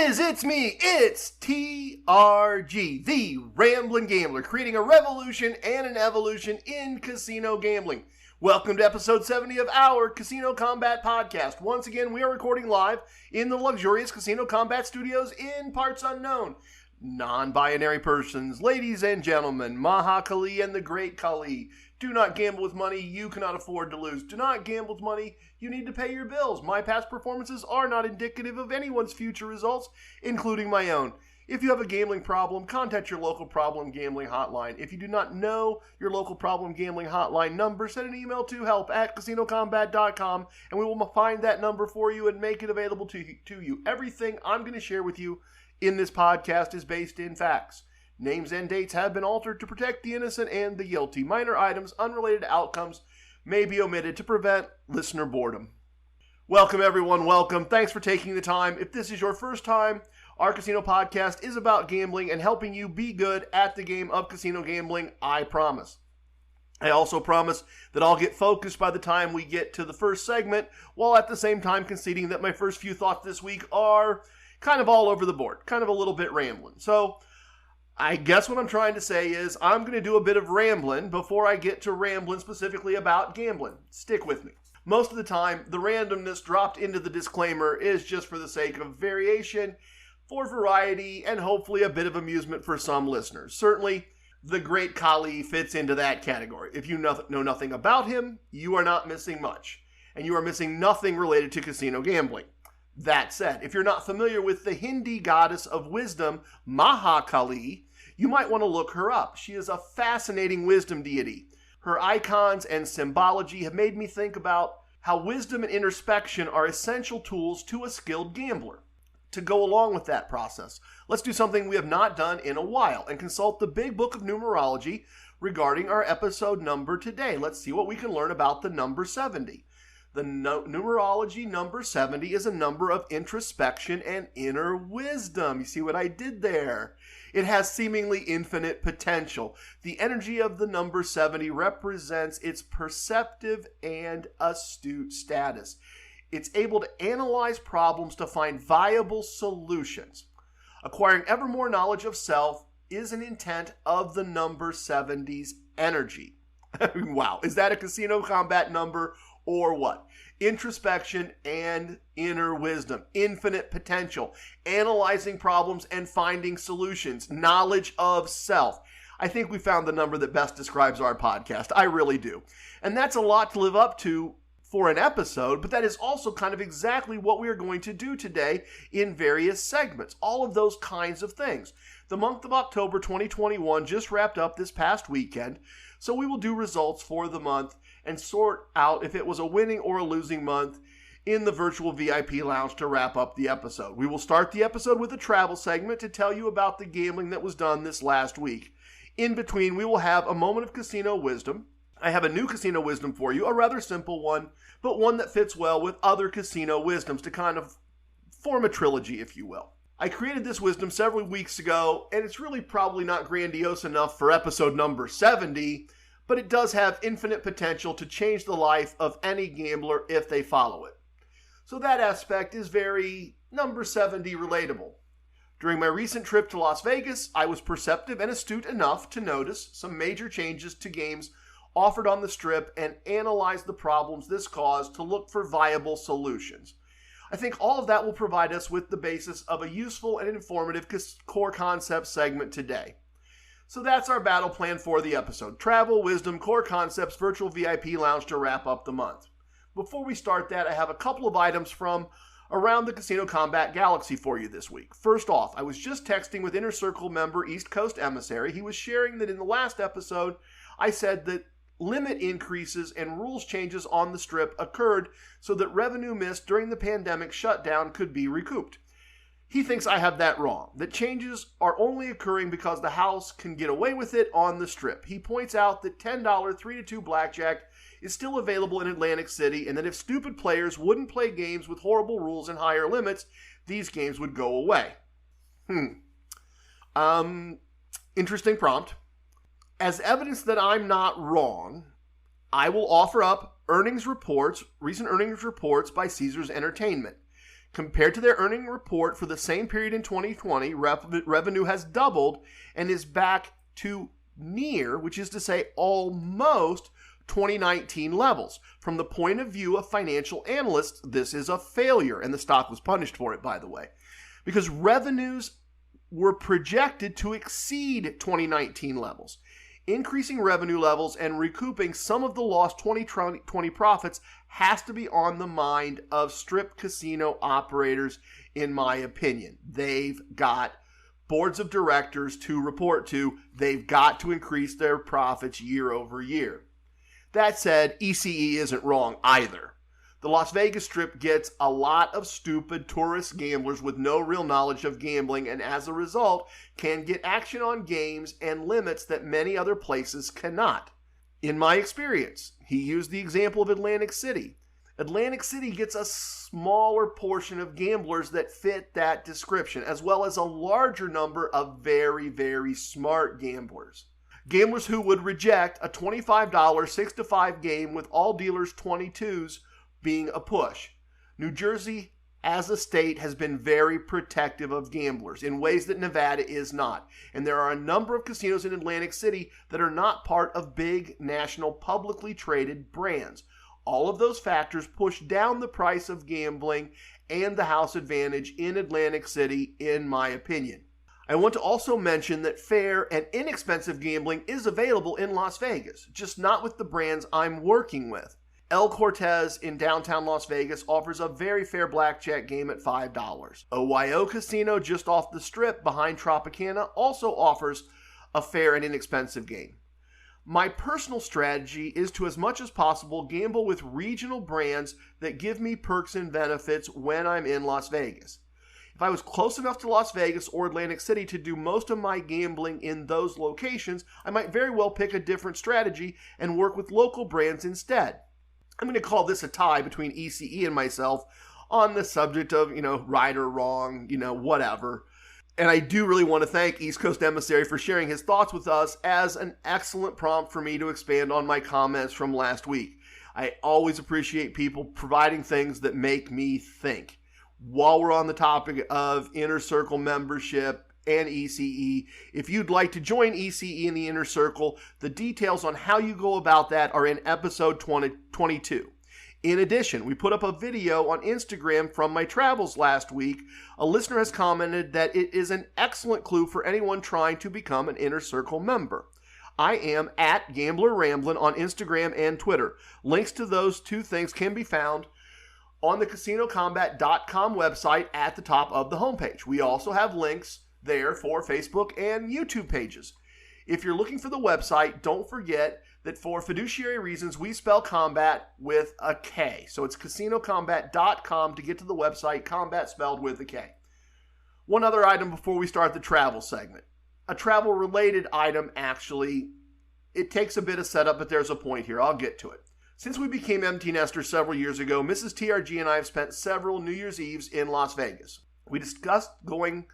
is? It's me. It's TRG, the Ramblin Gambler, creating a revolution and an evolution in casino gambling. Welcome to episode 70 of our Casino Combat podcast. Once again, we are recording live in the luxurious Casino Combat studios in parts unknown. Non-binary persons, ladies and gentlemen, Maha Kali and the Great Kali. Do not gamble with money you cannot afford to lose. Do not gamble with money you need to pay your bills. My past performances are not indicative of anyone's future results, including my own. If you have a gambling problem, contact your local problem gambling hotline. If you do not know your local problem gambling hotline number, send an email to help@casinocombat.com and we will find that number for you and make it available to you. Everything I'm going to share with you in this podcast is based in facts. Names and dates have been altered to protect the innocent and the guilty. Minor items, unrelated outcomes may be omitted to prevent listener boredom. Welcome, everyone. Welcome. Thanks for taking the time. If this is your first time, our casino podcast is about gambling and helping you be good at the game of casino gambling, I promise. I also promise that I'll get focused by the time we get to the first segment, while at the same time conceding that my first few thoughts this week are kind of all over the board, kind of a little bit rambling. So I guess what I'm trying to say is I'm going to do a bit of rambling before I get to rambling specifically about gambling. Stick with me. Most of the time, the randomness dropped into the disclaimer is just for the sake of variation, for variety, and hopefully a bit of amusement for some listeners. Certainly, the Great Kali fits into that category. If you know nothing about him, you are not missing much, and you are missing nothing related to casino gambling. That said, if you're not familiar with the Hindi goddess of wisdom, Maha Kali, you might want to look her up. She is a fascinating wisdom deity. Her icons and symbology have made me think about how wisdom and introspection are essential tools to a skilled gambler. To go along with that process, let's do something we have not done in a while and consult the big book of numerology regarding our episode number today. Let's see what we can learn about the number 70. The numerology number 70 is a number of introspection and inner wisdom. You see what I did there? It has seemingly infinite potential. The energy of the number 70 represents its perceptive and astute status. It's able to analyze problems to find viable solutions. Acquiring ever more knowledge of self is an intent of the number 70's energy. Wow, is that a casino combat number or what? Introspection and inner wisdom, infinite potential, analyzing problems and finding solutions, knowledge of self. I think we found the number that best describes our podcast. I really do. And that's a lot to live up to for an episode, but that is also kind of exactly what we are going to do today in various segments. All of those kinds of things. The month of October 2021 just wrapped up this past weekend, so we will do results for the month and sort out if it was a winning or a losing month in the virtual VIP lounge to wrap up the episode. We will start the episode with a travel segment to tell you about the gambling that was done this last week. In between, we will have a moment of casino wisdom. I have a new casino wisdom for you, a rather simple one, but one that fits well with other casino wisdoms to kind of form a trilogy, if you will. I created this wisdom several weeks ago, and it's really probably not grandiose enough for episode number 70, but it does have infinite potential to change the life of any gambler if they follow it. So that aspect is very number 70 relatable. During my recent trip to Las Vegas, I was perceptive and astute enough to notice some major changes to games offered on the strip and analyze the problems this caused to look for viable solutions. I think all of that will provide us with the basis of a useful and informative Core Koncepts segment today. So that's our battle plan for the episode. Travel, wisdom, Core Koncepts, virtual VIP lounge to wrap up the month. Before we start that, I have a couple of items from around the Casino Combat Galaxy for you this week. First off, I was just texting with Inner Circle member East Coast Emissary. He was sharing that in the last episode, I said that limit increases and rules changes on the strip occurred so that revenue missed during the pandemic shutdown could be recouped. He thinks I have that wrong, that changes are only occurring because the house can get away with it on the strip. He points out that $10 3-2 blackjack is still available in Atlantic City, and that if stupid players wouldn't play games with horrible rules and higher limits, these games would go away. Interesting prompt. As evidence that I'm not wrong, I will offer up recent earnings reports by Caesars Entertainment. Compared to their earning report for the same period in 2020, revenue has doubled and is back to near, which is to say almost, 2019 levels. From the point of view of financial analysts, this is a failure, and the stock was punished for it, by the way, because revenues were projected to exceed 2019 levels. Increasing revenue levels and recouping some of the lost 2020 profits has to be on the mind of strip casino operators, in my opinion. They've got boards of directors to report to. They've got to increase their profits year over year. That said, ECE isn't wrong either. The Las Vegas Strip gets a lot of stupid tourist gamblers with no real knowledge of gambling, and as a result can get action on games and limits that many other places cannot. In my experience, he used the example of Atlantic City. Atlantic City gets a smaller portion of gamblers that fit that description, as well as a larger number of very, very smart gamblers. Gamblers who would reject a $25 6-5 game with all dealers 22s being a push. New Jersey, as a state, has been very protective of gamblers in ways that Nevada is not. And there are a number of casinos in Atlantic City that are not part of big national publicly traded brands. All of those factors push down the price of gambling and the house advantage in Atlantic City, in my opinion. I want to also mention that fair and inexpensive gambling is available in Las Vegas, just not with the brands I'm working with. El Cortez in downtown Las Vegas offers a very fair blackjack game at $5. OYO Casino just off the strip behind Tropicana also offers a fair and inexpensive game. My personal strategy is to, as much as possible, gamble with regional brands that give me perks and benefits when I'm in Las Vegas. If I was close enough to Las Vegas or Atlantic City to do most of my gambling in those locations, I might very well pick a different strategy and work with local brands instead. I'm going to call this a tie between ECE and myself on the subject of, right or wrong, whatever. And I do really want to thank East Coast Emissary for sharing his thoughts with us as an excellent prompt for me to expand on my comments from last week. I always appreciate people providing things that make me think. While we're on the topic of Inner Circle membership and ECE, if you'd like to join ECE in the Inner Circle, the details on how you go about that are in episode 22. In addition, we put up a video on Instagram from my travels last week. A listener has commented that it is an excellent clue for anyone trying to become an Inner Circle member. I am at Gambler Ramblin on Instagram and Twitter. Links to those two things can be found on the CasinoCombat.com website at the top of the homepage. We also have links there for Facebook and YouTube pages. If you're looking for the website, don't forget that for fiduciary reasons, we spell combat with a K. So it's CasinoCombat.com to get to the website, combat spelled with a K. One other item before we start the travel segment. A travel-related item, actually. It takes a bit of setup, but there's a point here. I'll get to it. Since we became empty nesters several years ago, Mrs. TRG and I have spent several New Year's Eves in Las Vegas. We discussed going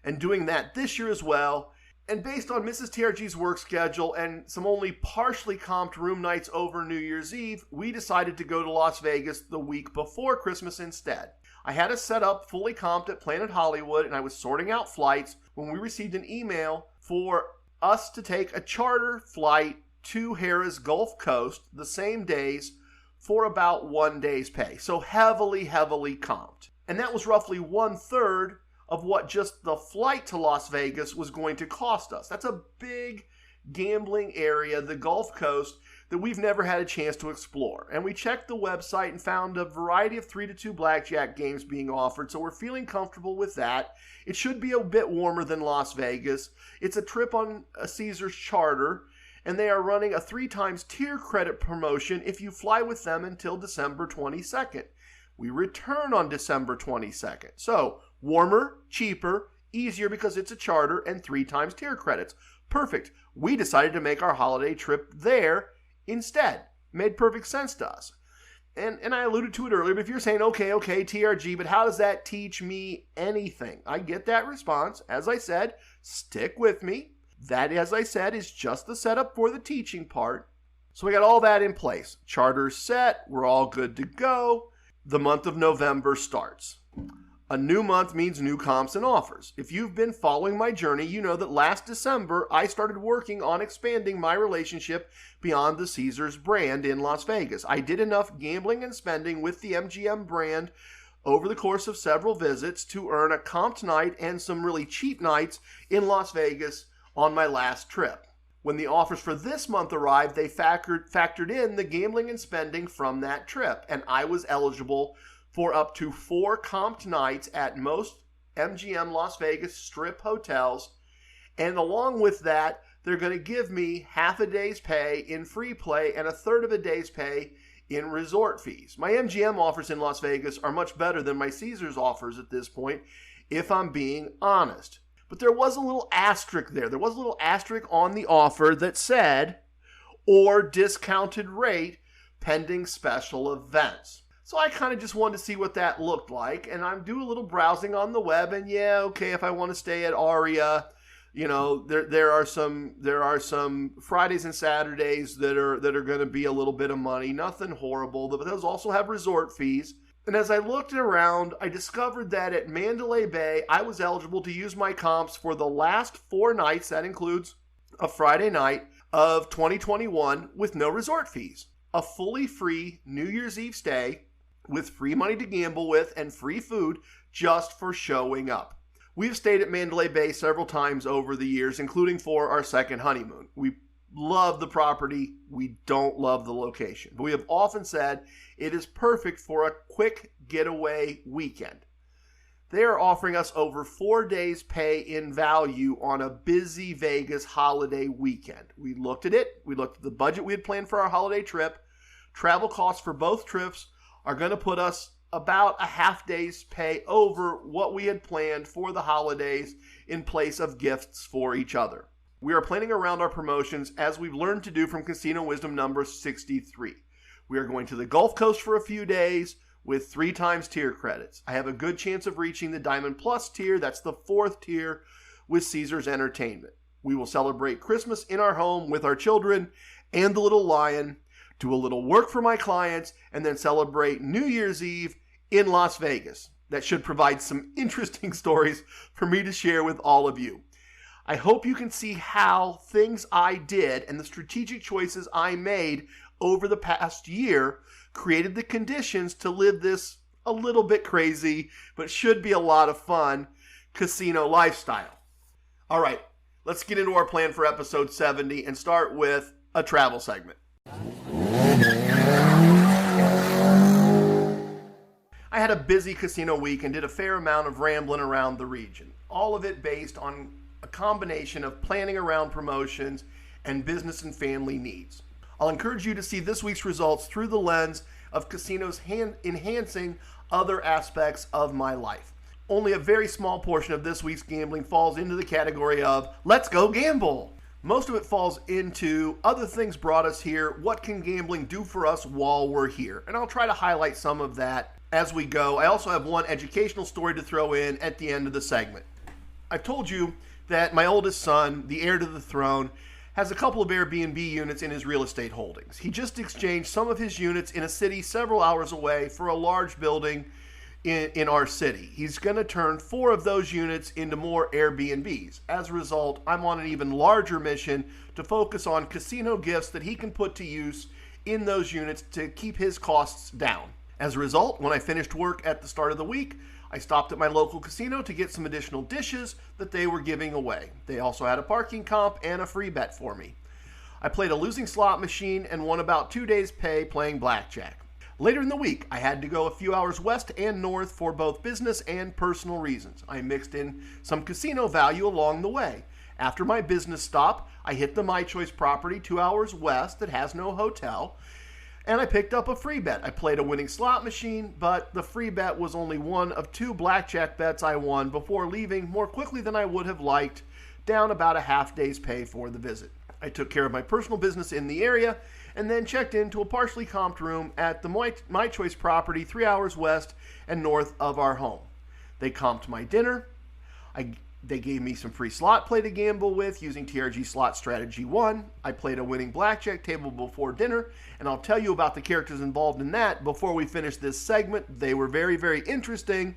and doing that this year as well. And based on Mrs. TRG's work schedule and some only partially comped room nights over New Year's Eve, we decided to go to Las Vegas the week before Christmas instead. I had us set up fully comped at Planet Hollywood, and I was sorting out flights when we received an email for us to take a charter flight to Harrah's Gulf Coast the same days for about 1 day's pay. So heavily comped. And that was roughly 1/3 of what just the flight to Las Vegas was going to cost us. That's a big gambling area, the Gulf Coast, that we've never had a chance to explore. And we checked the website and found a variety of 3-2 blackjack games being offered, so we're feeling comfortable with that. It should be a bit warmer than Las Vegas. It's a trip on a Caesars charter, and they are running a 3x tier credit promotion if you fly with them until December 22nd. We return on December 22nd. So, warmer, cheaper, easier because it's a charter, and 3x tier credits. Perfect. We decided to make our holiday trip there instead. Made perfect sense to us. And I alluded to it earlier, but if you're saying, okay, TRG, but how does that teach me anything? I get that response. As I said, stick with me. That, as I said, is just the setup for the teaching part. So we got all that in place. Charter's set. We're all good to go. The month of November starts. A new month means new comps and offers. If you've been following my journey, you know that last December I started working on expanding my relationship beyond the Caesars brand in Las Vegas. I did enough gambling and spending with the MGM brand over the course of several visits to earn a comped night and some really cheap nights in Las Vegas on my last trip. When the offers for this month arrived, they factored in the gambling and spending from that trip, and I was eligible for up to 4 comped nights at most MGM Las Vegas Strip hotels. And along with that, they're going to give me half a day's pay in free play and a third of a day's pay in resort fees. My MGM offers in Las Vegas are much better than my Caesars offers at this point, if I'm being honest. But there was a little asterisk there. There was a little asterisk on the offer that said, or discounted rate pending special events. So I kind of just wanted to see what that looked like, and I'm doing a little browsing on the web, and yeah, okay, if I want to stay at Aria, you know, there are some Fridays and Saturdays that are going to be a little bit of money, nothing horrible, but those also have resort fees. And as I looked around, I discovered that at Mandalay Bay, I was eligible to use my comps for the last 4 nights, that includes a Friday night, of 2021 with no resort fees. A fully free New Year's Eve stay with free money to gamble with and free food just for showing up. We've stayed at Mandalay Bay several times over the years, including for our second honeymoon. We love the property. We don't love the location. But we have often said it is perfect for a quick getaway weekend. They are offering us over 4 days pay in value on a busy Vegas holiday weekend. We looked at it. We looked at the budget we had planned for our holiday trip. Travel costs for both trips are going to put us about a half day's pay over what we had planned for the holidays in place of gifts for each other. We are planning around our promotions as we've learned to do from Casino Wisdom number 63. We are going to the Gulf Coast for a few days with 3 times tier credits. I have a good chance of reaching the Diamond Plus tier, that's the 4th tier, with Caesars Entertainment. We will celebrate Christmas in our home with our children and the little lion, do a little work for my clients, and then celebrate New Year's Eve in Las Vegas. That should provide some interesting stories for me to share with all of you. I hope you can see how things I did and the strategic choices I made over the past year created the conditions to live this a little bit crazy, but should be a lot of fun casino lifestyle. All right, let's get into our plan for episode 70 and start with a travel segment. I had a busy casino week and did a fair amount of rambling around the region. All of it based on a combination of planning around promotions and business and family needs. I'll encourage you to see this week's results through the lens of casinos enhancing other aspects of my life. Only a very small portion of this week's gambling falls into the category of let's go gamble. Most of it falls into other things brought us here. What can gambling do for us while we're here? And I'll try to highlight some of that as we go. I also have one educational story to throw in at the end of the segment. I've told you that my oldest son, the heir to the throne, has a couple of Airbnb units in his real estate holdings. He just exchanged some of his units in a city several hours away for a large building in our city. He's going to turn 4 of those units into more Airbnbs. As a result, I'm on an even larger mission to focus on casino gifts that he can put to use in those units to keep his costs down. As a result, when I finished work at the start of the week, I stopped at my local casino to get some additional dishes that they were giving away. They also had a parking comp and a free bet for me. I played a losing slot machine and won about 2 days' pay playing blackjack. Later in the week, I had to go a few hours west and north for both business and personal reasons. I mixed in some casino value along the way. After my business stop, I hit the My Choice property 2 hours west that has no hotel, and I picked up a free bet. I played a winning slot machine, but the free bet was only one of 2 blackjack bets I won before leaving more quickly than I would have liked, down about a half day's pay for the visit. I took care of my personal business in the area and then checked into a partially comped room at the My Choice property 3 hours west and north of our home. They comped my dinner. They gave me some free slot play to gamble with using TRG Slot Strategy 1. I played a winning blackjack table before dinner, and I'll tell you about the characters involved in that before we finish this segment. They were very, very interesting.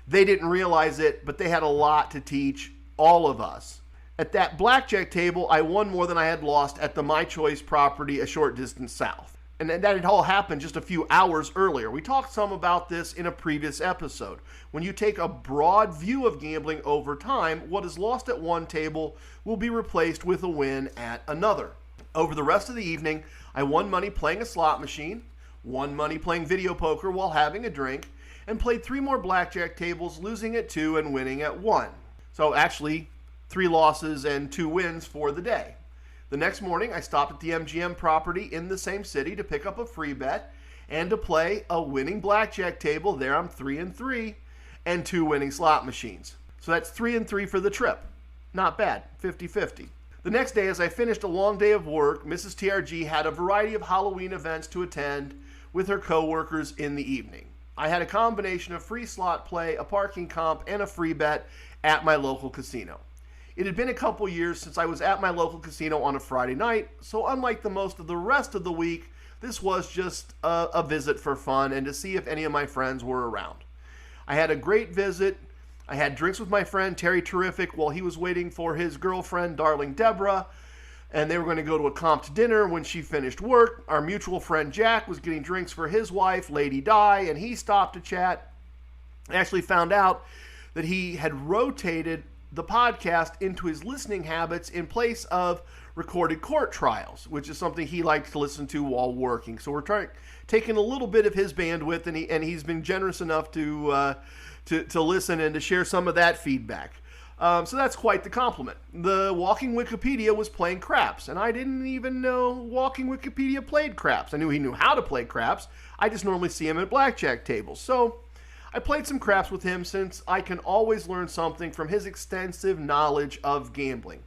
They didn't realize it, but they had a lot to teach all of us. At that blackjack table, I won more than I had lost at the My Choice property a short distance south. And that had all happened just a few hours earlier. We talked some about this in a previous episode. When you take a broad view of gambling over time, what is lost at one table will be replaced with a win at another. Over the rest of the evening, I won money playing a slot machine, won money playing video poker while having a drink, and played 3 more blackjack tables, losing at 2 and winning at 1. So actually, 3 losses and 2 wins for the day. The next morning, I stopped at the MGM property in the same city to pick up a free bet and to play a winning blackjack table. There I'm 3-3 and 2 winning slot machines. So that's 3-3 for the trip. Not bad, 50-50. The next day, as I finished a long day of work, Mrs. TRG had a variety of Halloween events to attend with her co-workers in the evening. I had a combination of free slot play, a parking comp, and a free bet at my local casino. It had been a couple years since I was at my local casino on a Friday night, so unlike the most of the rest of the week, this was just a visit for fun and to see if any of my friends were around. I had a great visit. I had drinks with my friend Terry Terrific while he was waiting for his girlfriend, darling Deborah, and they were going to go to a comped dinner when she finished work. Our mutual friend Jack was getting drinks for his wife, Lady Di, and he stopped to chat. I actually found out that he had rotated the podcast into his listening habits in place of recorded court trials, which is something he likes to listen to while working. So we're taking a little bit of his bandwidth, and he's been generous enough to listen and to share some of that feedback. So that's quite the compliment. The Walking Wikipedia was playing craps, and I didn't even know Walking Wikipedia played craps. I knew he knew how to play craps. I just normally see him at blackjack tables. So I played some craps with him since I can always learn something from his extensive knowledge of gambling.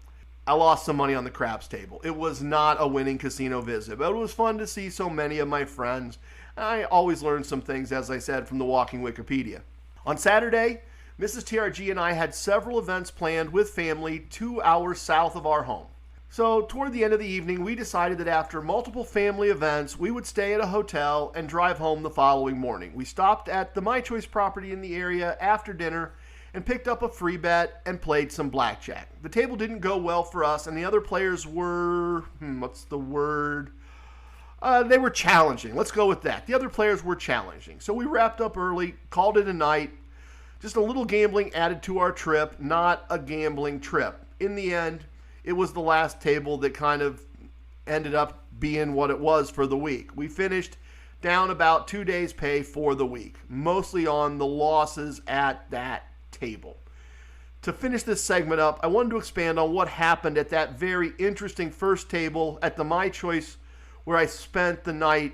I lost some money on the craps table. It was not a winning casino visit, but it was fun to see so many of my friends. I always learn some things, as I said, from the Walking Wikipedia. On Saturday, Mrs. TRG and I had several events planned with family 2 hours south of our home. So toward the end of the evening, we decided that after multiple family events, we would stay at a hotel and drive home the following morning. We stopped at the My Choice property in the area after dinner and picked up a free bet and played some blackjack. The table didn't go well for us, and the other players were, they were challenging. Let's go with that. The other players were challenging. So we wrapped up early, called it a night. Just a little gambling added to our trip, not a gambling trip. In the end, it was the last table that kind of ended up being what it was for the week. We finished down about 2 days' pay for the week, mostly on the losses at that table. To finish this segment up, I wanted to expand on what happened at that very interesting first table at the My Choice where I spent the night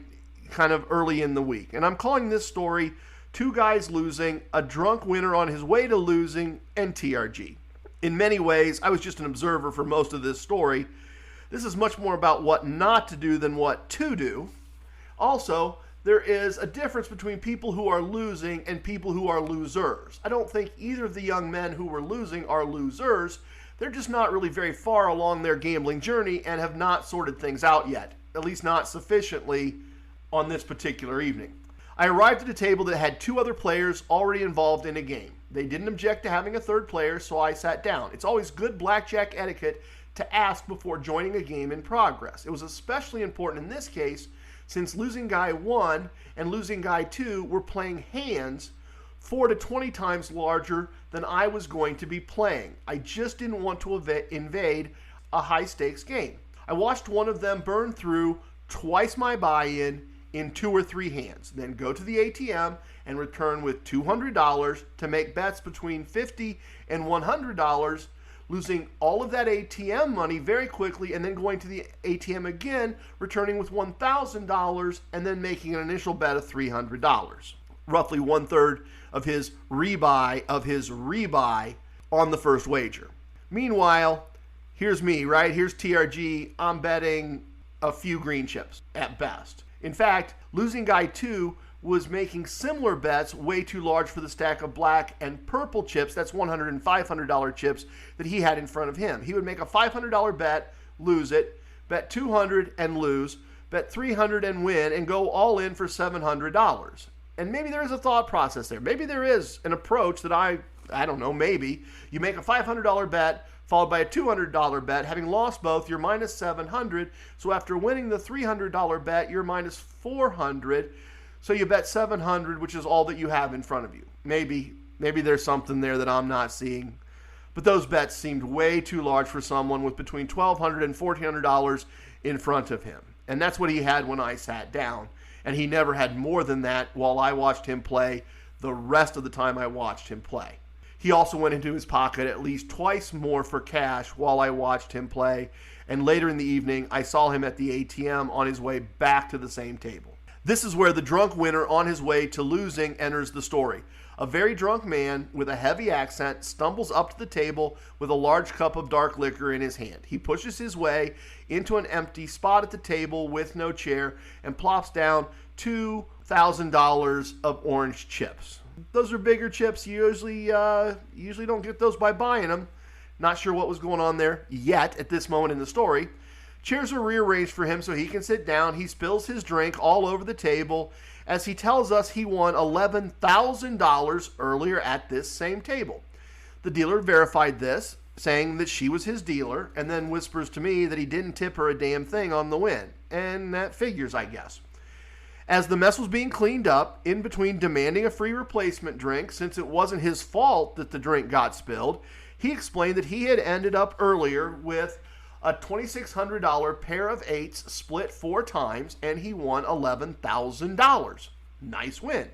kind of early in the week. And I'm calling this story 2 Guys Losing, a Drunk Winner on His Way to Losing, and TRG. In many ways, I was just an observer for most of this story. This is much more about what not to do than what to do. Also, there is a difference between people who are losing and people who are losers. I don't think either of the young men who were losing are losers. They're just not really very far along their gambling journey and have not sorted things out yet, at least not sufficiently on this particular evening. I arrived at a table that had 2 other players already involved in a game. They didn't object to having a third player, so I sat down. It's always good blackjack etiquette to ask before joining a game in progress. It was especially important in this case since losing guy 1 and losing guy 2 were playing hands 4 to 20 times larger than I was going to be playing. I just didn't want to invade a high-stakes game. I watched one of them burn through twice my buy-in 2 or 3 hands, then go to the ATM and return with $200 to make bets between $50 and $100, losing all of that ATM money very quickly and then going to the ATM again, returning with $1,000 and then making an initial bet of $300. Roughly 1/3 of his rebuy on the first wager. Meanwhile, here's me, right? Here's TRG. I'm betting a few green chips at best. In fact, losing guy 2 was making similar bets way too large for the stack of black and purple chips, that's $100 and $500 chips, that he had in front of him. He would make a $500 bet, lose it, bet $200 and lose, bet $300 and win, and go all in for $700. And maybe there is a thought process there. Maybe there is an approach that I don't know, maybe. You make a $500 bet followed by a $200 bet. Having lost both, you're minus $700. So after winning the $300 bet, you're minus $400. So you bet $700, which is all that you have in front of you. Maybe there's something there that I'm not seeing. But those bets seemed way too large for someone with between $1,200 and $1,400 in front of him. And that's what he had when I sat down. And he never had more than that while I watched him play the rest of the time I watched him play. He also went into his pocket at least twice more for cash while I watched him play. And later in the evening, I saw him at the ATM on his way back to the same table. This is where the drunk winner on his way to losing enters the story. A very drunk man with a heavy accent stumbles up to the table with a large cup of dark liquor in his hand. He pushes his way into an empty spot at the table with no chair and plops down $2,000 of orange chips. Those are bigger chips. You usually don't get those by buying them. Not sure what was going on there yet at this moment in the story. Chairs are rearranged for him so he can sit down. He spills his drink all over the table as he tells us he won $11,000 earlier at this same table. The dealer verified this, saying that she was his dealer, and then whispers to me that he didn't tip her a damn thing on the win. And that figures, I guess. As the mess was being cleaned up, in between demanding a free replacement drink, since it wasn't his fault that the drink got spilled, he explained that he had ended up earlier with a $2,600 pair of eights split 4 times, and he won $11,000. Nice win.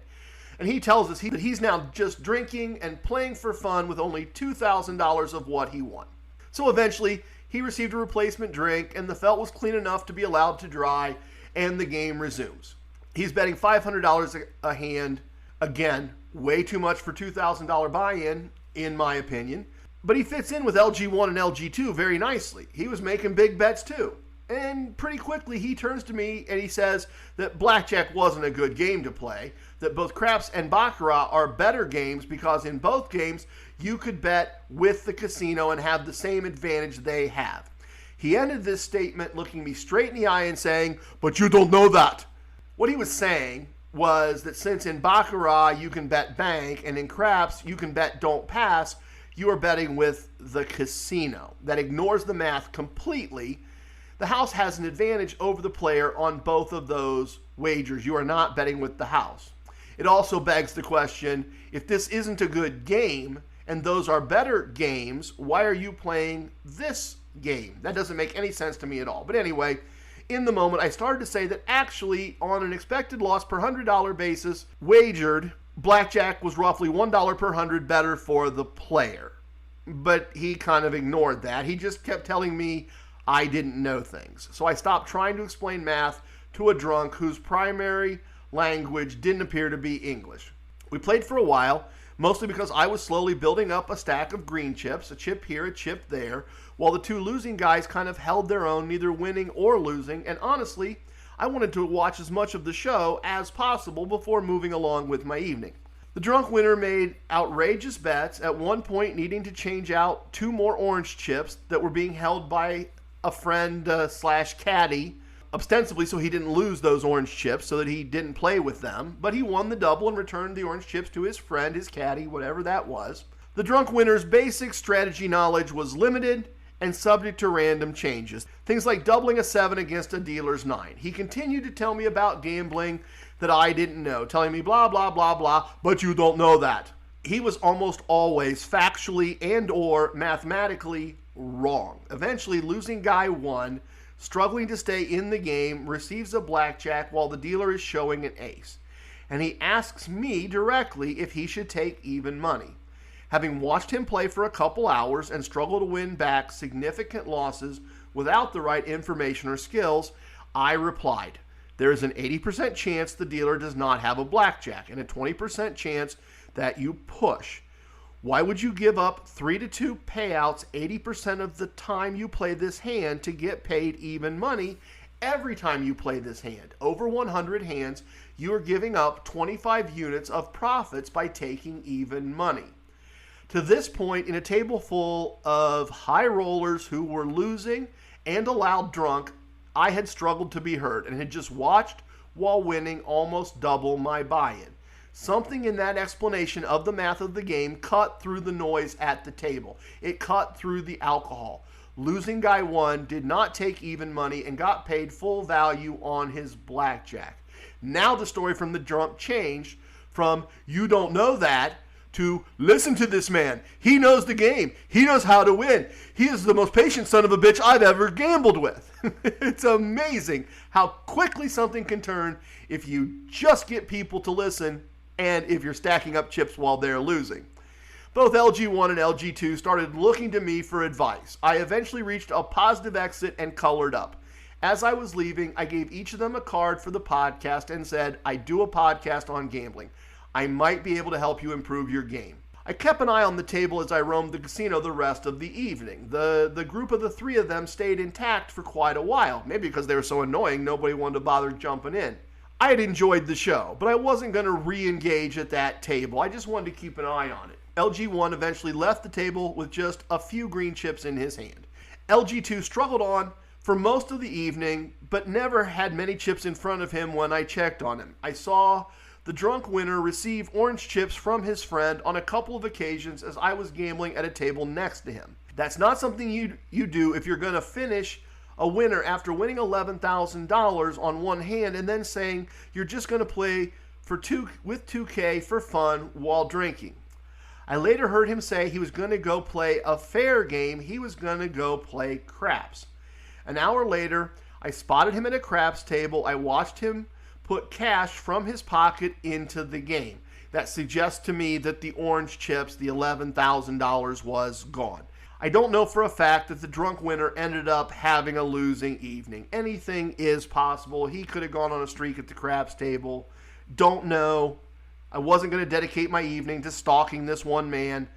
And he tells us that he's now just drinking and playing for fun with only $2,000 of what he won. So eventually, he received a replacement drink, and the felt was clean enough to be allowed to dry, and the game resumes. He's betting $500 a hand. Again, way too much for $2,000 buy-in, in my opinion. But he fits in with LG1 and LG2 very nicely. He was making big bets too. And pretty quickly he turns to me and he says that blackjack wasn't a good game to play, that both craps and baccarat are better games because in both games you could bet with the casino and have the same advantage they have. He ended this statement looking me straight in the eye and saying, "But you don't know that." What he was saying was that since in baccarat you can bet bank and in craps you can bet don't pass, you are betting with the casino. That ignores the math completely. The house has an advantage over the player on both of those wagers. You are not betting with the house. It also begs the question, if this isn't a good game and those are better games, why are you playing this game? That doesn't make any sense to me at all. But anyway, in the moment, I started to say that actually on an expected loss per $100 basis, wagered, blackjack was roughly $1 per 100 better for the player. But he kind of ignored that. He just kept telling me I didn't know things. So I stopped trying to explain math to a drunk whose primary language didn't appear to be English. We played for a while, mostly because I was slowly building up a stack of green chips, a chip here, a chip there, while the two losing guys kind of held their own, neither winning or losing. And honestly, I wanted to watch as much of the show as possible before moving along with my evening. The drunk winner made outrageous bets, at one point needing to change out 2 more orange chips that were being held by a friend slash caddy, ostensibly so he didn't lose those orange chips, so that he didn't play with them. But he won the double and returned the orange chips to his friend, his caddy, whatever that was. The drunk winner's basic strategy knowledge was limited and subject to random changes. Things like doubling a 7 against a dealer's 9. He continued to tell me about gambling that I didn't know, telling me blah, blah, blah, blah, but you don't know that. He was almost always factually and or mathematically wrong. Eventually, losing guy 1, struggling to stay in the game, receives a blackjack while the dealer is showing an ace. And he asks me directly if he should take even money. Having watched him play for a couple hours and struggle to win back significant losses without the right information or skills, I replied, there is an 80% chance the dealer does not have a blackjack and a 20% chance that you push. Why would you give up 3-2 payouts 80% of the time you play this hand to get paid even money every time you play this hand? Over 100 hands, you are giving up 25 units of profits by taking even money. To this point, in a table full of high rollers who were losing and a loud drunk, I had struggled to be heard and had just watched while winning almost double my buy-in. Something in that explanation of the math of the game cut through the noise at the table. It cut through the alcohol. Losing guy 1 did not take even money and got paid full value on his blackjack. Now the story from the drunk changed from "you don't know that" to "listen to this man. He knows the game. He knows how to win. He is the most patient son of a bitch I've ever gambled with." It's amazing how quickly something can turn if you just get people to listen and if you're stacking up chips while they're losing. Both LG1 and LG2 started looking to me for advice. I eventually reached a positive exit and colored up. As I was leaving, I gave each of them a card for the podcast and said, "I do a podcast on gambling. I might be able to help you improve your game." I kept an eye on the table as I roamed the casino the rest of the evening. The group of the three of them stayed intact for quite a while, maybe because they were so annoying nobody wanted to bother jumping in. I had enjoyed the show, but I wasn't going to re-engage at that table. I just wanted to keep an eye on it. LG1 eventually left the table with just a few green chips in his hand. LG2 struggled on for most of the evening, but never had many chips in front of him when I checked on him. I saw the drunk winner receive orange chips from his friend on a couple of occasions as I was gambling at a table next to him. That's not something you do if you're going to finish a winner after winning $11,000 on one hand and then saying you're just going to play with 2K for fun while drinking. I later heard him say he was going to go play a fair game. He was going to go play craps. An hour later, I spotted him at a craps table. I watched him put cash from his pocket into the game. That suggests to me that the orange chips, the $11,000, was gone. I don't know for a fact that the drunk winner ended up having a losing evening. Anything is possible. He could have gone on a streak at the craps table. Don't know. I wasn't going to dedicate my evening to stalking this one man,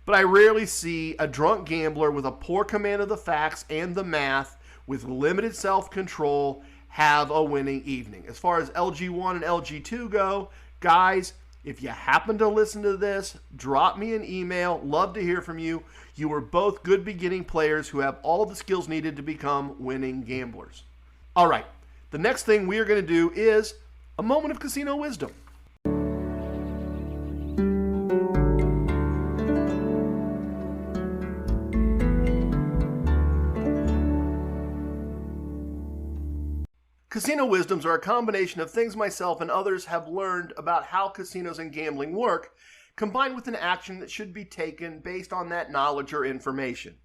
but I rarely see a drunk gambler with a poor command of the facts and the math, with limited self-control, have a winning evening. As far as LG1 and LG2 go, guys, if you happen to listen to this, drop me an email. Love to hear from you. You are both good beginning players who have all the skills needed to become winning gamblers. All right, the next thing we are going to do is a moment of casino wisdom. Casino wisdoms are a combination of things myself and others have learned about how casinos and gambling work, combined with an action that should be taken based on that knowledge or information.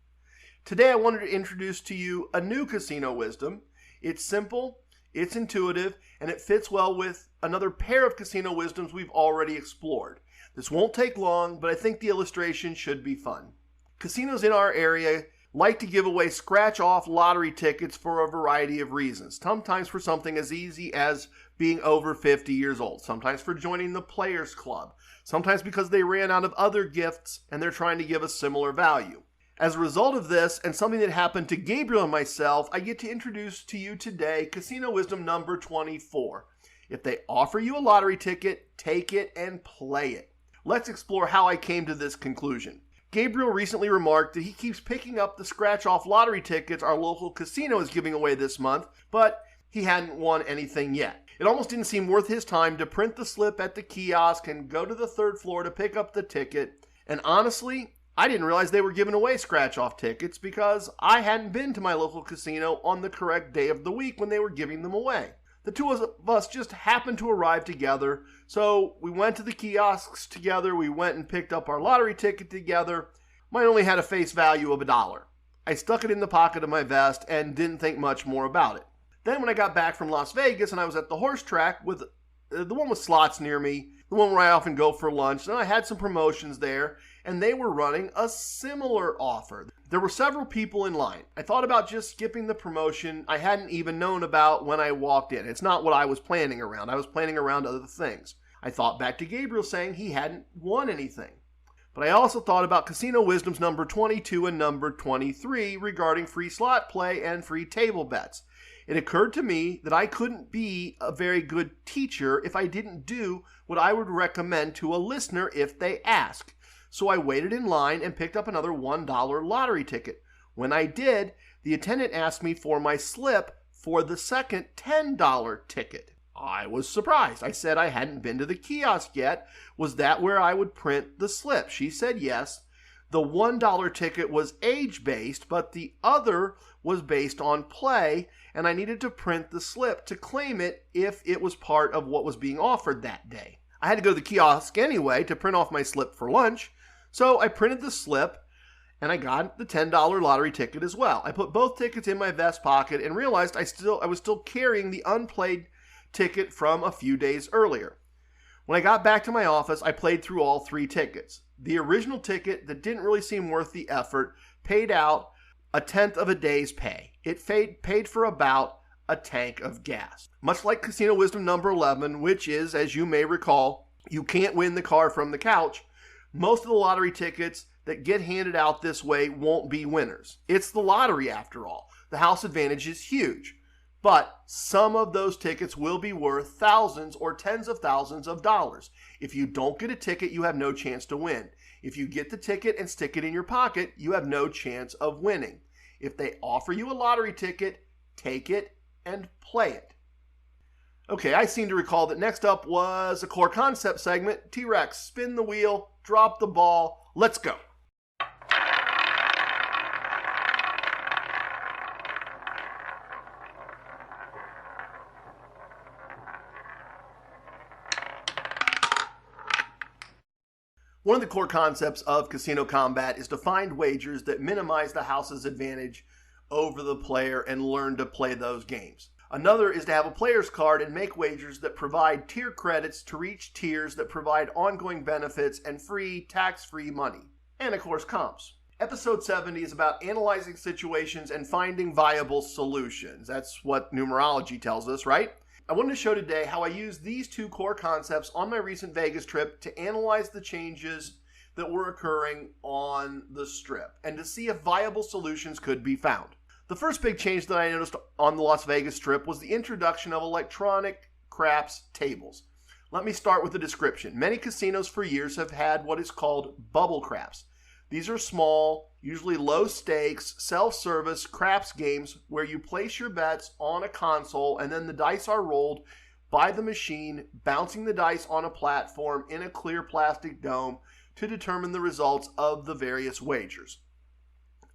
Today I wanted to introduce to you a new casino wisdom. It's simple, it's intuitive, and it fits well with another pair of casino wisdoms we've already explored. This won't take long, but I think the illustration should be fun. Casinos in our area like to give away scratch-off lottery tickets for a variety of reasons. Sometimes for something as easy as being over 50 years old. Sometimes for joining the Players Club. Sometimes because they ran out of other gifts and they're trying to give a similar value. As a result of this, and something that happened to Gabriel and myself, I get to introduce to you today Casino Wisdom number 24. If they offer you a lottery ticket, take it and play it. Let's explore how I came to this conclusion. Gabriel recently remarked that he keeps picking up the scratch-off lottery tickets our local casino is giving away this month, but he hadn't won anything yet. It almost didn't seem worth his time to print the slip at the kiosk and go to the third floor to pick up the ticket. And honestly, I didn't realize they were giving away scratch-off tickets because I hadn't been to my local casino on the correct day of the week when they were giving them away. The two of us just happened to arrive together, so we went to the kiosks together, we went and picked up our lottery ticket together. Mine only had a face value of $1. I stuck it in the pocket of my vest and didn't think much more about it. Then when I got back from Las Vegas and I was at the horse track with the one with slots near me, the one where I often go for lunch, and I had some promotions there, and they were running a similar offer. There were several people in line. I thought about just skipping the promotion I hadn't even known about when I walked in. It's not what I was planning around. I was planning around other things. I thought back to Gabriel saying he hadn't won anything. But I also thought about Casino Wisdoms number 22 and number 23 regarding free slot play and free table bets. It occurred to me that I couldn't be a very good teacher if I didn't do what I would recommend to a listener if they ask. So I waited in line and picked up another $1 lottery ticket. When I did, the attendant asked me for my slip for the second $10 ticket. I was surprised. I said I hadn't been to the kiosk yet. Was that where I would print the slip? She said yes. The $1 ticket was age-based, but the other was based on play, and I needed to print the slip to claim it if it was part of what was being offered that day. I had to go to the kiosk anyway to print off my slip for lunch, so I printed the slip, and I got the $10 lottery ticket as well. I put both tickets in my vest pocket and realized I was still carrying the unplayed ticket from a few days earlier. When I got back to my office, I played through all 3 tickets. The original ticket that didn't really seem worth the effort paid out a tenth of a day's pay. It paid for about a tank of gas. Much like Casino Wisdom number 11, which is, as you may recall, you can't win the car from the couch, most of the lottery tickets that get handed out this way won't be winners. It's the lottery after all. The house advantage is huge. But some of those tickets will be worth thousands or tens of thousands of dollars. If you don't get a ticket, you have no chance to win. If you get the ticket and stick it in your pocket, you have no chance of winning. If they offer you a lottery ticket, take it and play it. Okay, I seem to recall that next up was a Core Koncepts segment. T-Rex, spin the wheel, drop the ball, let's go. One of the core concepts of Casino Combat is to find wagers that minimize the house's advantage over the player and learn to play those games. Another is to have a player's card and make wagers that provide tier credits to reach tiers that provide ongoing benefits and free, tax-free money. And of course, comps. Episode 70 is about analyzing situations and finding viable solutions. That's what numerology tells us, right? I wanted to show today how I used these 2 core concepts on my recent Vegas trip to analyze the changes that were occurring on the strip and to see if viable solutions could be found. The first big change that I noticed on the Las Vegas strip was the introduction of electronic craps tables. Let me start with the description. Many casinos for years have had what is called bubble craps. These are small, usually low stakes, self-service craps games where you place your bets on a console and then the dice are rolled by the machine, bouncing the dice on a platform in a clear plastic dome to determine the results of the various wagers.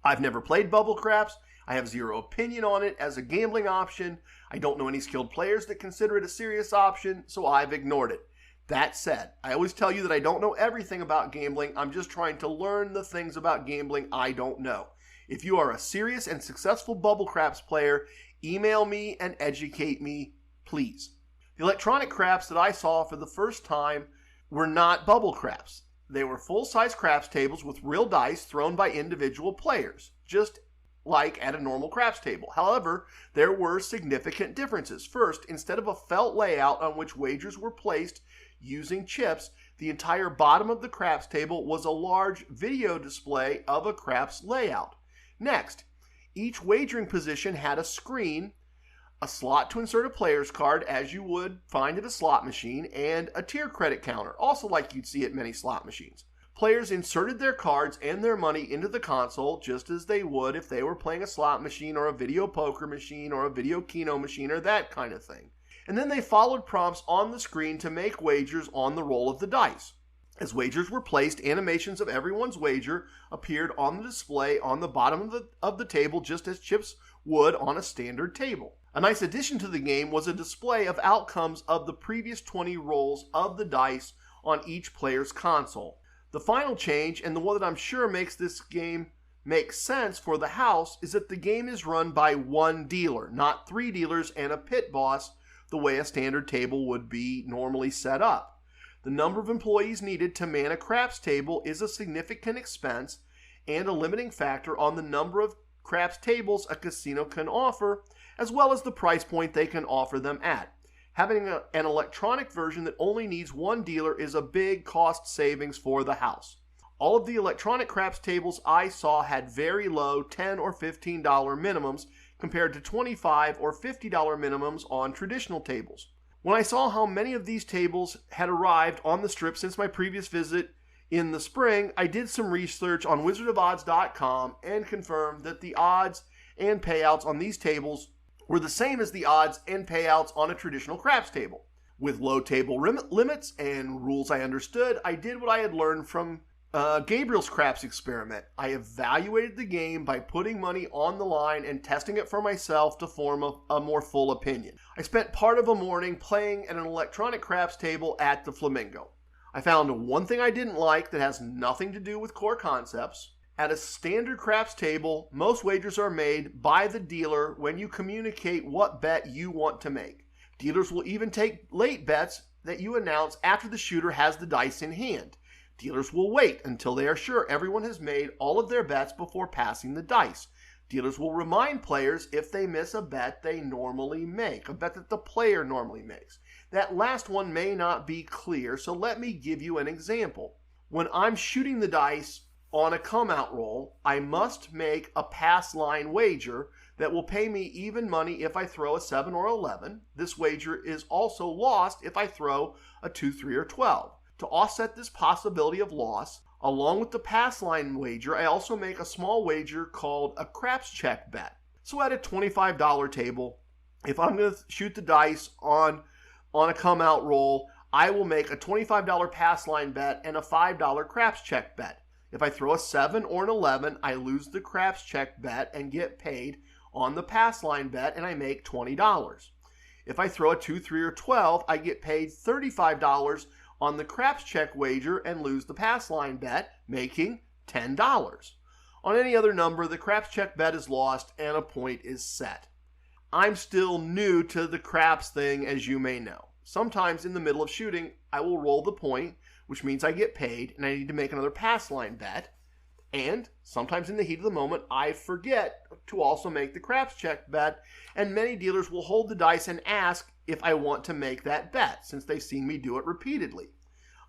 I've never played bubble craps. I have zero opinion on it as a gambling option. I don't know any skilled players that consider it a serious option, so I've ignored it. That said, I always tell you that I don't know everything about gambling. I'm just trying to learn the things about gambling I don't know. If you are a serious and successful bubble craps player, email me and educate me, please. The electronic craps that I saw for the first time were not bubble craps. They were full-size craps tables with real dice thrown by individual players, just like at a normal craps table. However, there were significant differences. First, instead of a felt layout on which wagers were placed using chips, the entire bottom of the craps table was a large video display of a craps layout. Next, each wagering position had a screen, a slot to insert a player's card as you would find at a slot machine, and a tier credit counter, also like you'd see at many slot machines. Players inserted their cards and their money into the console just as they would if they were playing a slot machine or a video poker machine or a video keno machine or that kind of thing. And then they followed prompts on the screen to make wagers on the roll of the dice. As wagers were placed, animations of everyone's wager appeared on the display on the bottom of the table just as chips would on a standard table. A nice addition to the game was a display of outcomes of the previous 20 rolls of the dice on each player's console. The final change, and the one that I'm sure makes this game make sense for the house, is that the game is run by one dealer, not 3 dealers and a pit boss, the way a standard table would be normally set up. The number of employees needed to man a craps table is a significant expense and a limiting factor on the number of craps tables a casino can offer, as well as the price point they can offer them at. Having an electronic version that only needs one dealer is a big cost savings for the house. All of the electronic craps tables I saw had very low $10 or $15 minimums compared to $25 or $50 minimums on traditional tables. When I saw how many of these tables had arrived on the strip since my previous visit in the spring, I did some research on wizardofodds.com and confirmed that the odds and payouts on these tables were the same as the odds and payouts on a traditional craps table. With low table limits and rules I understood, I did what I had learned from Gabriel's craps experiment. I evaluated the game by putting money on the line and testing it for myself to form a more full opinion. I spent part of a morning playing at an electronic craps table at the Flamingo. I found one thing I didn't like that has nothing to do with Core Koncepts. At a standard craps table, most wagers are made by the dealer when you communicate what bet you want to make. Dealers will even take late bets that you announce after the shooter has the dice in hand. Dealers will wait until they are sure everyone has made all of their bets before passing the dice. Dealers will remind players if they miss a bet they normally make, a bet that the player normally makes. That last one may not be clear, so let me give you an example. When I'm shooting the dice on a come-out roll, I must make a pass line wager that will pay me even money if I throw a 7 or 11. This wager is also lost if I throw a 2, 3, or 12. To offset this possibility of loss, along with the pass line wager, I also make a small wager called a craps check bet. So at a $25 table, if I'm going to shoot the dice on a come-out roll, I will make a $25 pass line bet and a $5 craps check bet. If I throw a 7 or an 11, I lose the craps check bet and get paid on the pass line bet, and I make $20. If I throw a 2, 3, or 12, I get paid $35 on the craps check wager and lose the pass line bet, making $10. On any other number, the craps check bet is lost and a point is set. I'm still new to the craps thing, as you may know. Sometimes in the middle of shooting, I will roll the point, which means I get paid, and I need to make another pass line bet. And sometimes in the heat of the moment, I forget to also make the craps check bet, and many dealers will hold the dice and ask if I want to make that bet, since they've seen me do it repeatedly.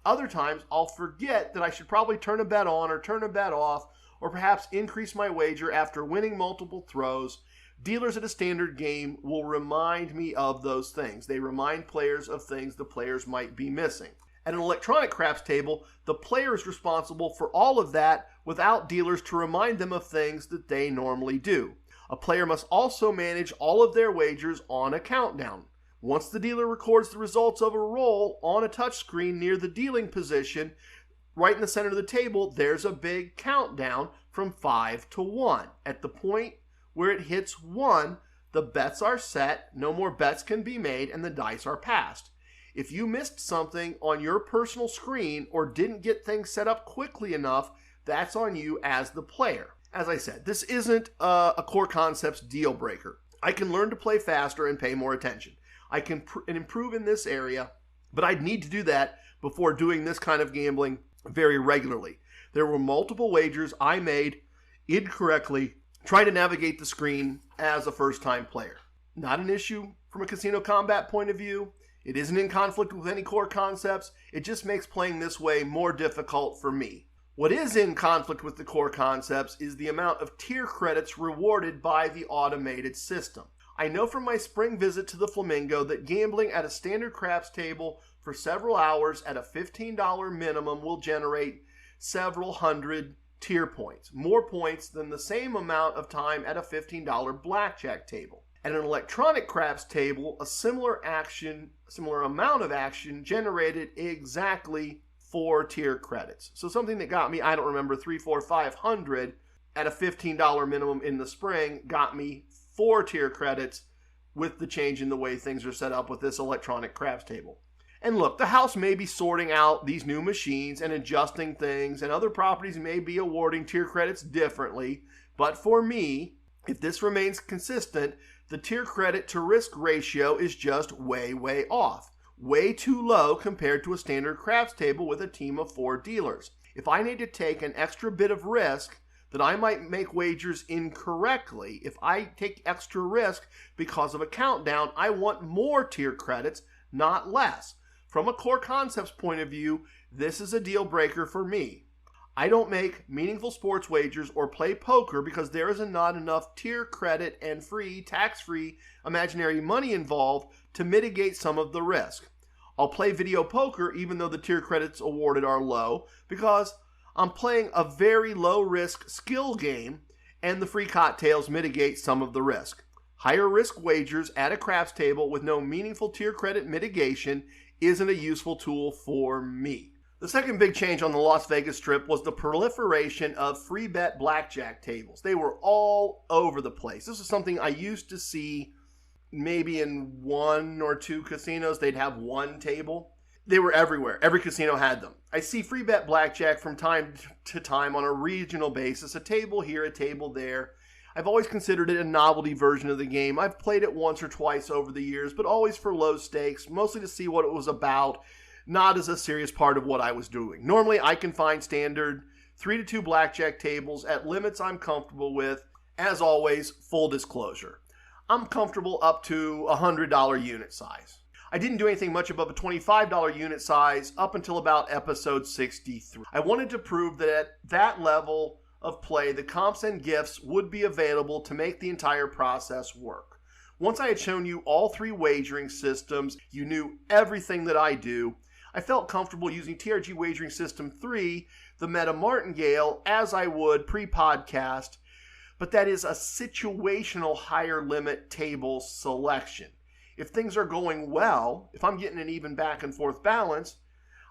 Other times, I'll forget that I should probably turn a bet on or turn a bet off, or perhaps increase my wager after winning multiple throws. Dealers at a standard game will remind me of those things. They remind players of things the players might be missing. At an electronic craps table, the player is responsible for all of that without dealers to remind them of things that they normally do. A player must also manage all of their wagers on a countdown. Once the dealer records the results of a roll on a touchscreen near the dealing position, right in the center of the table, there's a big countdown from 5 to 1. At the point where it hits 1, the bets are set, no more bets can be made, and the dice are passed. If you missed something on your personal screen or didn't get things set up quickly enough, that's on you as the player. As I said, this isn't a Core Koncepts deal breaker. I can learn to play faster and pay more attention. I can improve in this area, but I'd need to do that before doing this kind of gambling very regularly. There were multiple wagers I made incorrectly trying to navigate the screen as a first-time player. Not an issue from a casino combat point of view. It isn't in conflict with any Core Koncepts. It just makes playing this way more difficult for me. What is in conflict with the Core Koncepts is the amount of tier credits rewarded by the automated system. I know from my spring visit to the Flamingo that gambling at a standard craps table for several hours at a $15 minimum will generate several hundred tier points, more points than the same amount of time at a $15 blackjack table. At an electronic craps table, a similar amount of action generated exactly 4 tier credits. So something that got me, I don't remember, 300, 400, 500 at a $15 minimum in the spring got me 4 tier credits with the change in the way things are set up with this electronic craps table. And look, the house may be sorting out these new machines and adjusting things, and other properties may be awarding tier credits differently, but for me, if this remains consistent, the tier credit to risk ratio is just way off. Way too low compared to a standard craps table with a team of 4 dealers. If I need to take an extra bit of risk, that I might make wagers incorrectly. If I take extra risk because of a countdown, I want more tier credits, not less. From a Core Koncepts point of view, this is a deal breaker for me. I don't make meaningful sports wagers or play poker because there is not enough tier credit and free, tax-free, imaginary money involved to mitigate some of the risk. I'll play video poker even though the tier credits awarded are low because I'm playing a very low-risk skill game and the free cocktails mitigate some of the risk. Higher risk wagers at a craps table with no meaningful tier credit mitigation isn't a useful tool for me. The second big change on the Las Vegas Strip was the proliferation of free bet blackjack tables. They were all over the place. This is something I used to see maybe in 1 or 2 casinos. They'd have one table. They were everywhere. Every casino had them. I see free bet blackjack from time to time on a regional basis, a table here, a table there. I've always considered it a novelty version of the game. I've played it once or twice over the years, but always for low stakes, mostly to see what it was about, not as a serious part of what I was doing. Normally, I can find standard 3-2 blackjack tables at limits I'm comfortable with. As always, full disclosure, I'm comfortable up to $100 unit size. I didn't do anything much above a $25 unit size up until about episode 63. I wanted to prove that at that level of play, the comps and gifts would be available to make the entire process work. Once I had shown you all 3 wagering systems, you knew everything that I do, I felt comfortable using TRG Wagering System 3, the Meta Martingale, as I would pre-podcast, but that is a situational higher limit table selection. If things are going well, if I'm getting an even back and forth balance,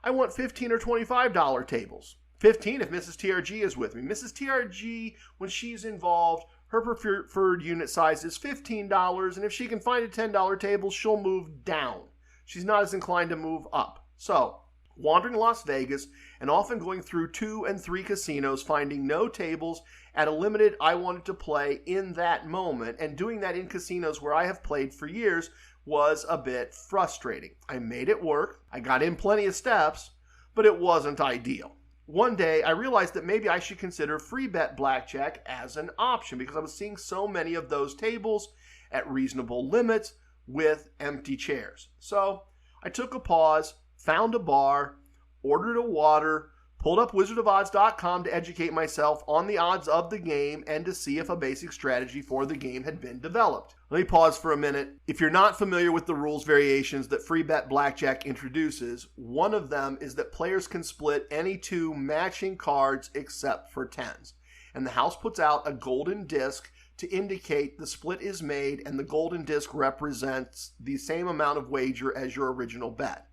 I want $15 or $25 tables. 15 if Mrs. TRG is with me. Mrs. TRG, when she's involved, her preferred unit size is $15, and if she can find a $10 table, she'll move down. She's not as inclined to move up. So, wandering Las Vegas and often going through 2 and 3 casinos, finding no tables at a limited I wanted to play in that moment, and doing that in casinos where I have played for years was a bit frustrating. I made it work. I got in plenty of steps, but it wasn't ideal. One day, I realized that maybe I should consider free bet blackjack as an option because I was seeing so many of those tables at reasonable limits with empty chairs. So, I took a pause, found a bar, ordered a water, pulled up wizardofodds.com to educate myself on the odds of the game and to see if a basic strategy for the game had been developed. Let me pause for a minute. If you're not familiar with the rules variations that free bet blackjack introduces, one of them is that players can split any 2 matching cards except for 10s. And the house puts out a golden disc to indicate the split is made, and the golden disc represents the same amount of wager as your original bet.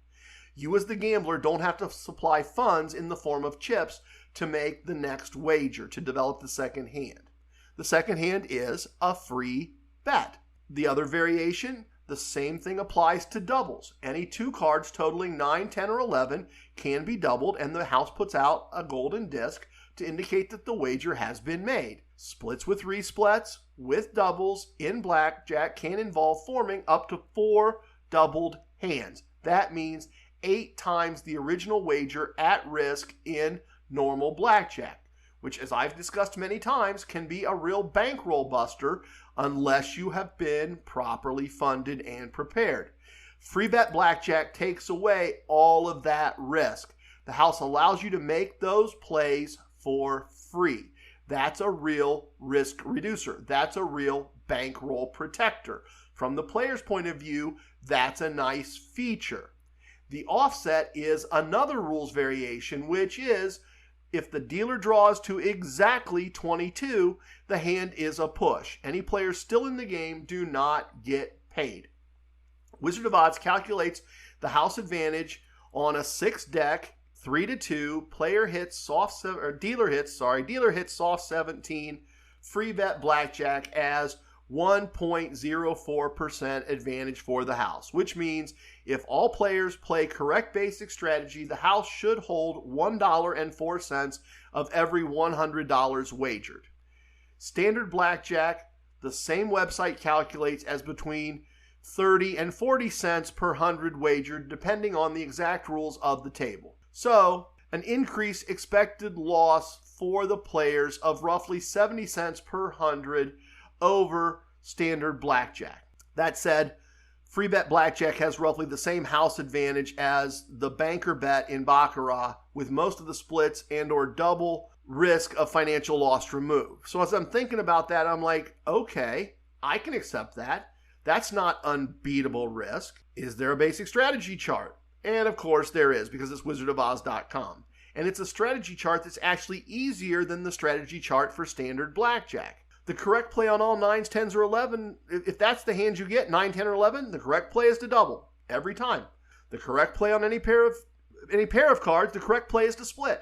You as the gambler don't have to supply funds in the form of chips to make the next wager, to develop the second hand. The second hand is a free bet. The other variation, the same thing applies to doubles. Any 2 cards totaling 9, 10, or 11 can be doubled, and the house puts out a golden disc to indicate that the wager has been made. Splits with resplits, with doubles in blackjack can involve forming up to 4 doubled hands. That means 8 times the original wager at risk in normal blackjack, which, as I've discussed many times, can be a real bankroll buster unless you have been properly funded and prepared. Free bet blackjack takes away all of that risk. The house allows you to make those plays for free. That's a real risk reducer. That's a real bankroll protector. From the player's point of view, that's a nice feature. The offset is another rules variation, which is if the dealer draws to exactly 22, the hand is a push. Any players still in the game do not get paid. Wizard of Odds calculates the house advantage on a 6-deck, 3-2, dealer hits soft 17, free bet blackjack as 1.04% advantage for the house, which means if all players play correct basic strategy, the house should hold $1.04 of every $100 wagered. Standard blackjack, the same website calculates as between 30 and 40 cents per 100 wagered, depending on the exact rules of the table. So, an increased expected loss for the players of roughly 70 cents per 100 over standard blackjack. That said, free bet blackjack has roughly the same house advantage as the banker bet in Baccarat, with most of the splits and or double risk of financial loss removed. So as I'm thinking about that, I'm like, okay, I can accept that. That's not unbeatable risk. Is there a basic strategy chart? And of course there is, because it's wizardofodds.com. And it's a strategy chart that's actually easier than the strategy chart for standard blackjack. The correct play on all 9s, 10s, or 11, if that's the hands you get, 9, 10, or 11, the correct play is to double every time. The correct play on any pair of cards, the correct play is to split.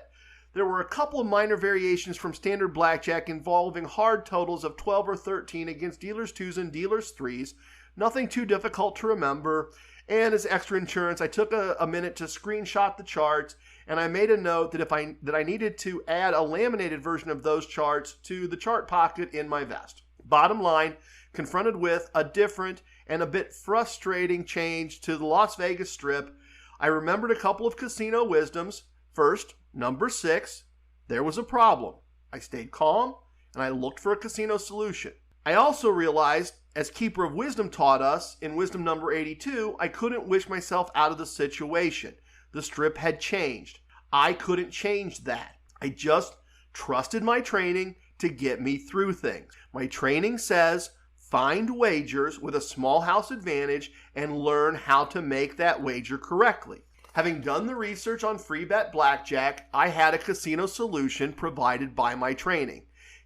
There were a couple of minor variations from standard blackjack involving hard totals of 12 or 13 against dealers 2s and dealers 3s. Nothing too difficult to remember. And as extra insurance, I took a minute to screenshot the charts, and I made a note that I needed to add a laminated version of those charts to the chart pocket in my vest. Bottom line, confronted with a different and a bit frustrating change to the Las Vegas Strip, I remembered a couple of casino wisdoms. First, number 6, there was a problem. I stayed calm, and I looked for a casino solution. I also realized, as Keeper of Wisdom taught us in wisdom number 82, I couldn't wish myself out of the situation. The Strip had changed. I couldn't change that. I just trusted my training to get me through things. My training says find wagers with a small house advantage and learn how to make that wager correctly. Having done the research on free bet blackjack, I had a casino solution provided by my training.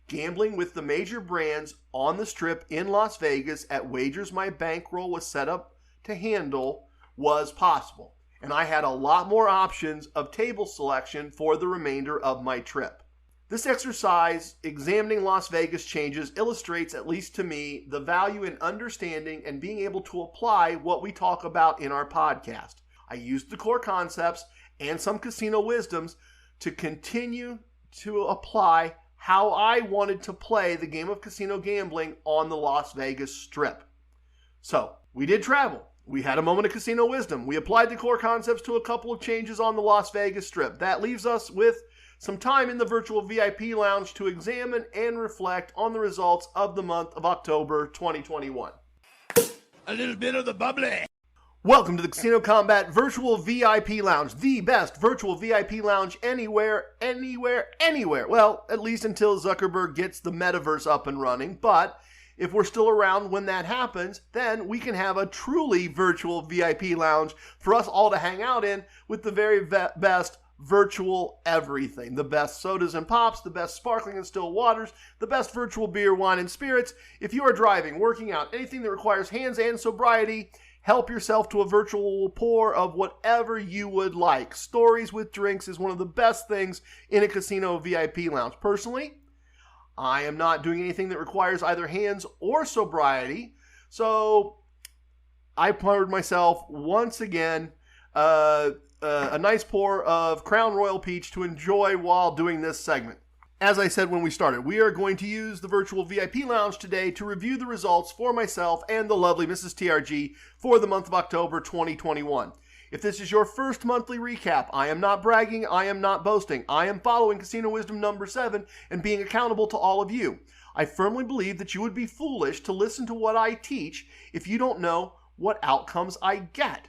Gambling with the major brands on the Strip in Las Vegas at wagers my bankroll was set up to handle was possible, and I had a lot more options of table selection for the remainder of my trip. This exercise, examining Las Vegas changes, illustrates, at least to me, the value in understanding and being able to apply what we talk about in our podcast. I used the core concepts and some casino wisdoms to continue to apply how I wanted to play the game of casino gambling on the Las Vegas Strip. So, we did travel. We had a moment of casino wisdom. We applied the core concepts to a couple of changes on the Las Vegas Strip. That leaves us with some time in the virtual VIP lounge to examine and reflect on the results of the month of October 2021. A little bit of the bubbly. Welcome to the Casino Combat Virtual VIP Lounge, the best virtual VIP lounge anywhere. Well, at least until Zuckerberg gets the metaverse up and running. But if we're still around when that happens, then we can have a truly virtual VIP lounge for us all to hang out in with the very best virtual everything. The best sodas and pops, the best sparkling and still waters, the best virtual beer, wine, and spirits. If you are driving, working out, anything that requires hands and sobriety, help yourself to a virtual pour of whatever you would like. Stories with drinks is one of the best things in a casino VIP lounge. Personally, I am not doing anything that requires either hands or sobriety, so I poured myself once again a nice pour of Crown Royal Peach to enjoy while doing this segment. As I said when we started, we are going to use the virtual VIP lounge today to review the results for myself and the lovely Mrs. TRG for the month of October 2021. If this is your first monthly recap, I am not bragging, I am not boasting. I am following Casino Wisdom number 7 and being accountable to all of you. I firmly believe that you would be foolish to listen to what I teach if you don't know what outcomes I get.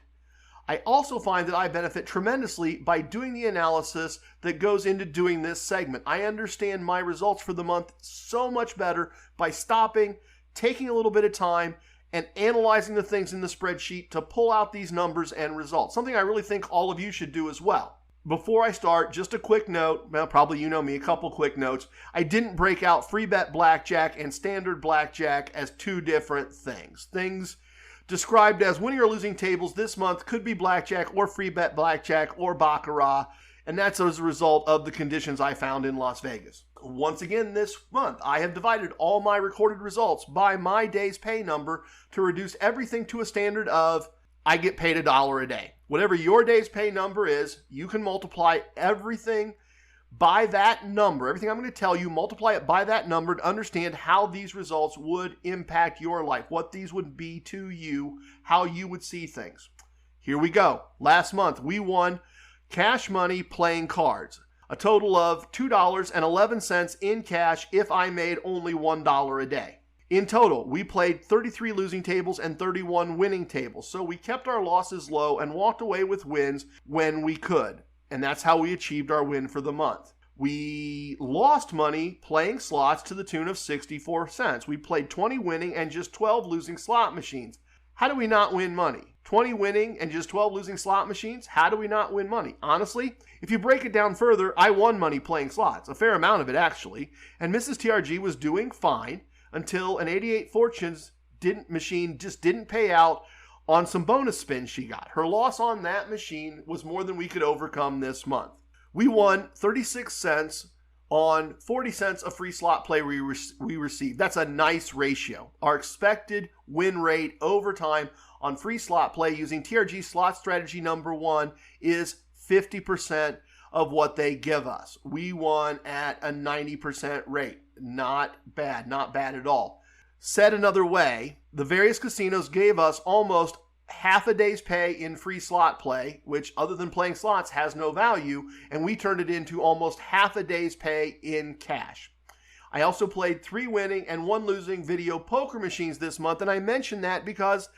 I also find that I benefit tremendously by doing the analysis that goes into doing this segment. I understand my results for the month so much better by stopping, taking a little bit of time, and analyzing the things in the spreadsheet to pull out these numbers and results. Something I really think all of you should do as well. Before I start, just a quick note. Well, probably you know me, a couple quick notes. I didn't break out free bet blackjack and standard blackjack as two different things. Things described as winning or losing tables this month could be blackjack or free bet blackjack or baccarat, and that's as a result of the conditions I found in Las Vegas. Once again this month, I have divided all my recorded results by my day's pay number to reduce everything to a standard of I get paid $1 a day. Whatever your day's pay number is, you can multiply everything by that number. Everything I'm going to tell you, multiply it by that number to understand how these results would impact your life, what these would be to you, how you would see things. Here we go. Last month, we won cash money playing cards. A total of $2.11 in cash if I made only $1 a day. In total, we played 33 losing tables and 31 winning tables. So we kept our losses low and walked away with wins when we could. And that's how we achieved our win for the month. We lost money playing slots to the tune of 64 cents. We played 20 winning and just 12 losing slot machines. How do we not win money? 20 winning and just 12 losing slot machines? How do we not win money? Honestly, if you break it down further, I won money playing slots. A fair amount of it, actually. And Mrs. TRG was doing fine. until an 88 Fortunes machine just didn't pay out on some bonus spins she got. Her loss on that machine was more than we could overcome this month. We won 36 cents on 40 cents of free slot play we received. That's a nice ratio. Our expected win rate over time on free slot play using TRG slot strategy number 1 is 50% of what they give us. We won at a 90% rate. Not bad at all. Said another way, the various casinos gave us almost half a day's pay in free slot play, which other than playing slots has no value, and we turned it into almost half a day's pay in cash. I also played 3 winning and 1 losing video poker machines this month, and I mention that because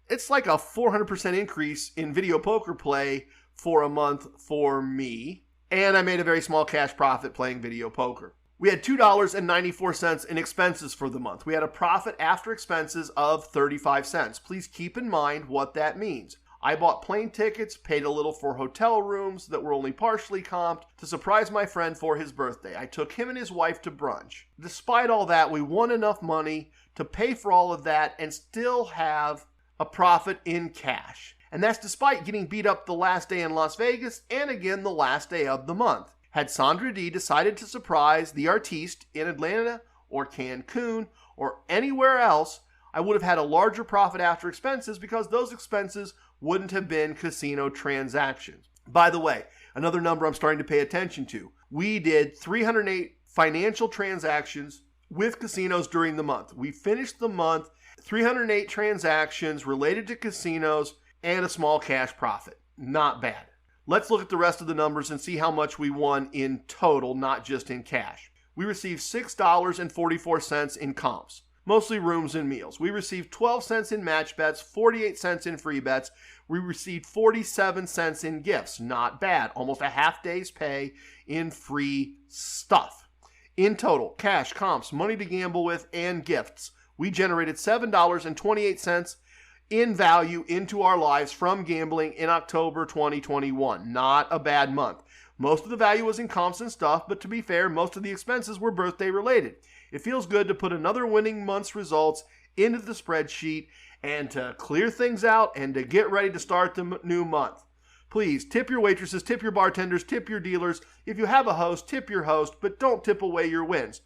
it's like a 400% increase in video poker play for a month for me, and I made a very small cash profit playing video poker. We had $2.94 in expenses for the month. We had a profit after expenses of 35 cents. Please keep in mind what that means. I bought plane tickets, paid a little for hotel rooms that were only partially comped to surprise my friend for his birthday. I took him and his wife to brunch. Despite all that, we won enough money to pay for all of that and still have a profit in cash. And that's despite getting beat up the last day in Las Vegas and again the last day of the month. Had Sandra D decided to surprise the artiste in Atlanta or Cancun or anywhere else, I would have had a larger profit after expenses because those expenses wouldn't have been casino transactions. By the way, another number I'm starting to pay attention to. We did 308 financial transactions with casinos during the month. We finished the month 308 transactions related to casinos and a small cash profit. Not bad. Let's look at the rest of the numbers and see how much we won in total, not just in cash. We received $6.44 in comps, mostly rooms and meals. We received 12 cents in match bets, 48 cents in free bets. We received 47 cents in gifts. Not bad. Almost a half day's pay in free stuff. In total, cash, comps, money to gamble with, and gifts, we generated $7.28 in value into our lives from gambling in October 2021. Not a bad month. Most of the value was in comps and stuff, but to be fair, most of the expenses were birthday related. It feels good to put another winning month's results into the spreadsheet and to clear things out and to get ready to start the new month. Please tip your waitresses, tip your bartenders, tip your dealers. If you have a host, tip your host, but don't tip away your wins.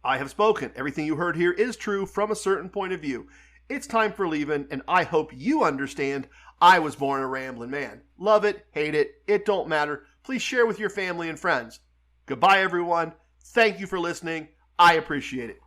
I have spoken. Everything you heard here is true from a certain point of view. It's time for leaving, and I hope you understand I was born a Ramblin' Man. Love it, hate it, it don't matter. Please share with your family and friends. Goodbye, everyone. Thank you for listening. I appreciate it.